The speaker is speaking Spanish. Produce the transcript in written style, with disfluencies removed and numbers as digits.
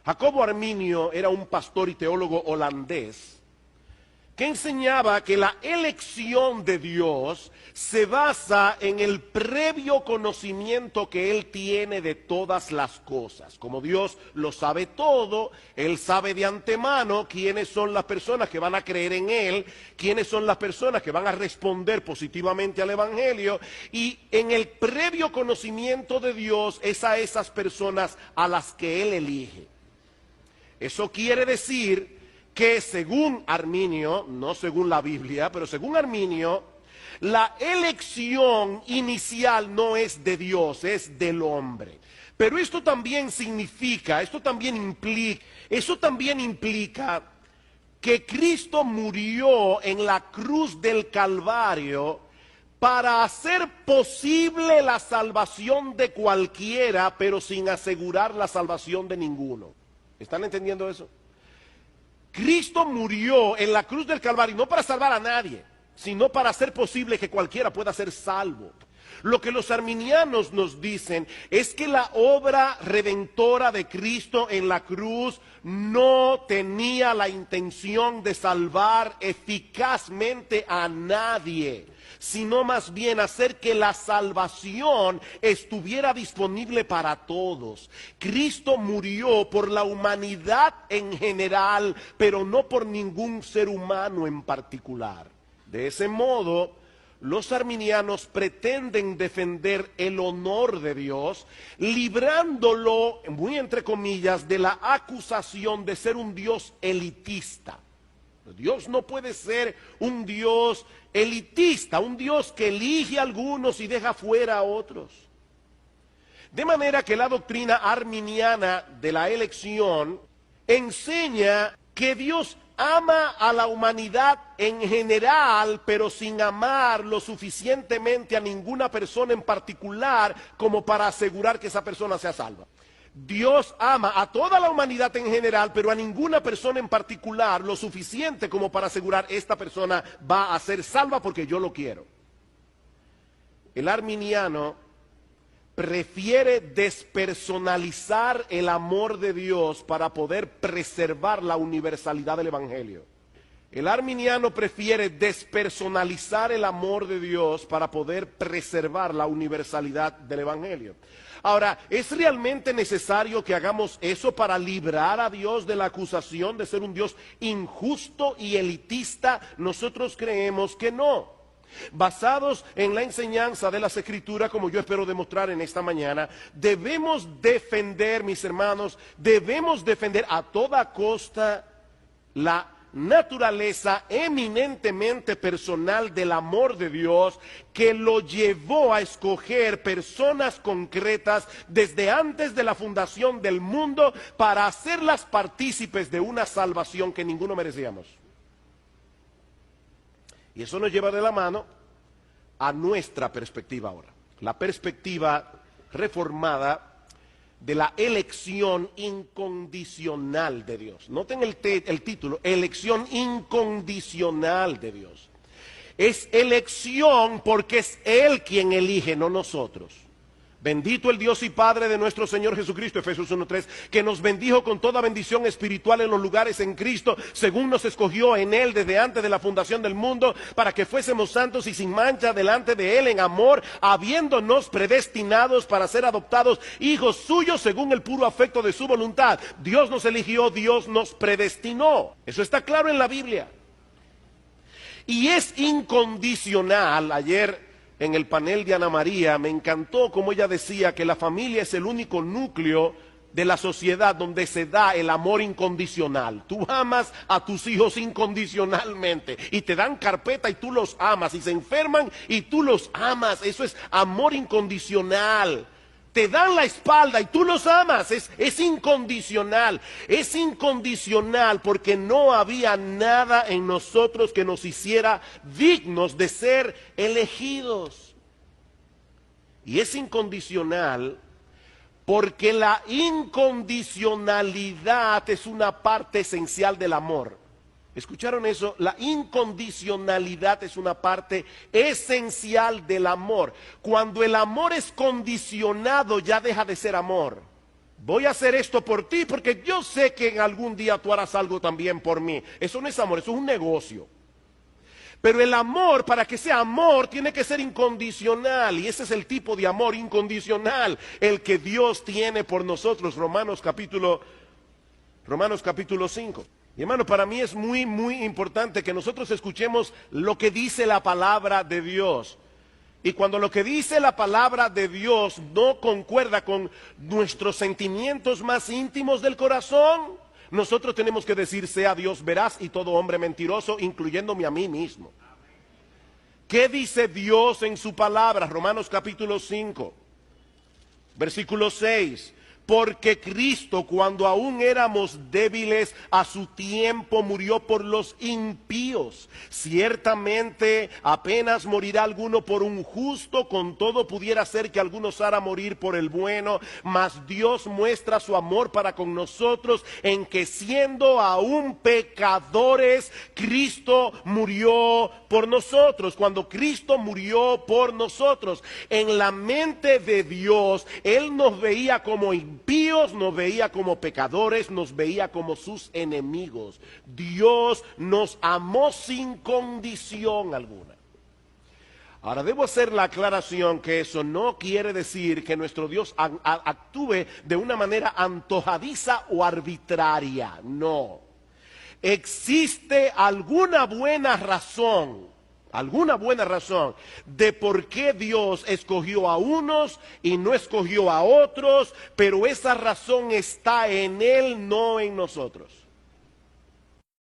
Jacobo Arminio era un pastor y teólogo holandés que enseñaba que la elección de Dios se basa en el previo conocimiento que Él tiene de todas las cosas. Como Dios lo sabe todo, Él sabe de antemano quiénes son las personas que van a creer en Él, quiénes son las personas que van a responder positivamente al Evangelio, y en el previo conocimiento de Dios es a esas personas a las que Él elige. Eso quiere decir que según Arminio, no según la Biblia, pero según Arminio, la elección inicial no es de Dios, es del hombre. Pero esto también significa, eso también implica que Cristo murió en la cruz del Calvario para hacer posible la salvación de cualquiera, pero sin asegurar la salvación de ninguno. ¿Están entendiendo eso? Cristo murió en la cruz del Calvario no para salvar a nadie, sino para hacer posible que cualquiera pueda ser salvo. Lo que los arminianos nos dicen es que la obra redentora de Cristo en la cruz no tenía la intención de salvar eficazmente a nadie, sino más bien hacer que la salvación estuviera disponible para todos. Cristo murió por la humanidad en general, pero no por ningún ser humano en particular. De ese modo, los arminianos pretenden defender el honor de Dios, librándolo, muy entre comillas, de la acusación de ser un Dios elitista. Dios no puede ser un Dios elitista, un Dios que elige a algunos y deja fuera a otros. De manera que la doctrina arminiana de la elección enseña que Dios ama a la humanidad en general, pero sin amar lo suficientemente a ninguna persona en particular como para asegurar que esa persona sea salva. Dios ama a toda la humanidad en general, pero a ninguna persona en particular lo suficiente como para asegurar esta persona va a ser salva porque yo lo quiero. El arminiano prefiere despersonalizar el amor de Dios para poder preservar la universalidad del Evangelio. El arminiano prefiere despersonalizar el amor de Dios para poder preservar la universalidad del Evangelio. Ahora, ¿es realmente necesario que hagamos eso para librar a Dios de la acusación de ser un Dios injusto y elitista? Nosotros creemos que no. Basados en la enseñanza de las Escrituras, como yo espero demostrar en esta mañana, debemos defender, mis hermanos, debemos defender a toda costa la naturaleza eminentemente personal del amor de Dios que lo llevó a escoger personas concretas desde antes de la fundación del mundo para hacerlas partícipes de una salvación que ninguno merecíamos. Y eso nos lleva de la mano a nuestra perspectiva ahora, la perspectiva reformada de la elección incondicional de Dios. Noten el título, elección incondicional de Dios. Es elección porque es Él quien elige, no nosotros. Bendito el Dios y Padre de nuestro Señor Jesucristo, Efesios 1:3, que nos bendijo con toda bendición espiritual en los lugares en Cristo, según nos escogió en Él desde antes de la fundación del mundo, para que fuésemos santos y sin mancha delante de Él en amor, habiéndonos predestinados para ser adoptados hijos suyos según el puro afecto de su voluntad. Dios nos eligió, Dios nos predestinó. Eso está claro en la Biblia. Y es incondicional. Ayer en el panel de Ana María me encantó como ella decía que la familia es el único núcleo de la sociedad donde se da el amor incondicional. Tú amas a tus hijos incondicionalmente y te dan carpeta y tú los amas, y se enferman y tú los amas. Eso es amor incondicional. Te dan la espalda y tú los amas, es incondicional. Es incondicional porque no había nada en nosotros que nos hiciera dignos de ser elegidos. Y es incondicional porque la incondicionalidad es una parte esencial del amor. ¿Escucharon eso? La incondicionalidad es una parte esencial del amor. Cuando el amor es condicionado ya deja de ser amor. voy a hacer esto por ti porque yo sé que en algún día tú harás algo también por mí. Eso no es amor, eso es un negocio. Pero el amor, para que sea amor, tiene que ser incondicional. Y ese es el tipo de amor incondicional, el que Dios tiene por nosotros. Romanos capítulo 5. Y hermano, para mí es muy, muy importante que nosotros escuchemos lo que dice la palabra de Dios. Y cuando lo que dice la palabra de Dios no concuerda con nuestros sentimientos más íntimos del corazón, nosotros tenemos que decir, sea Dios veraz y todo hombre mentiroso, incluyéndome a mí mismo. ¿Qué dice Dios en su palabra? Romanos capítulo 5, versículo 6. Porque Cristo, cuando aún éramos débiles, a su tiempo murió por los impíos. Ciertamente apenas morirá alguno por un justo, con todo pudiera ser que alguno osara morir por el bueno. Mas Dios muestra su amor para con nosotros en que siendo aún pecadores, Cristo murió por nosotros. Cuando Cristo murió por nosotros, en la mente de Dios, Él nos veía como impíos, nos veía como pecadores, nos veía como sus enemigos. Dios nos amó sin condición alguna. Ahora, debo hacer la aclaración que eso no quiere decir que nuestro Dios actúe de una manera antojadiza o arbitraria. No. Existe alguna buena razón de por qué Dios escogió a unos y no escogió a otros, pero esa razón está en Él, no en nosotros.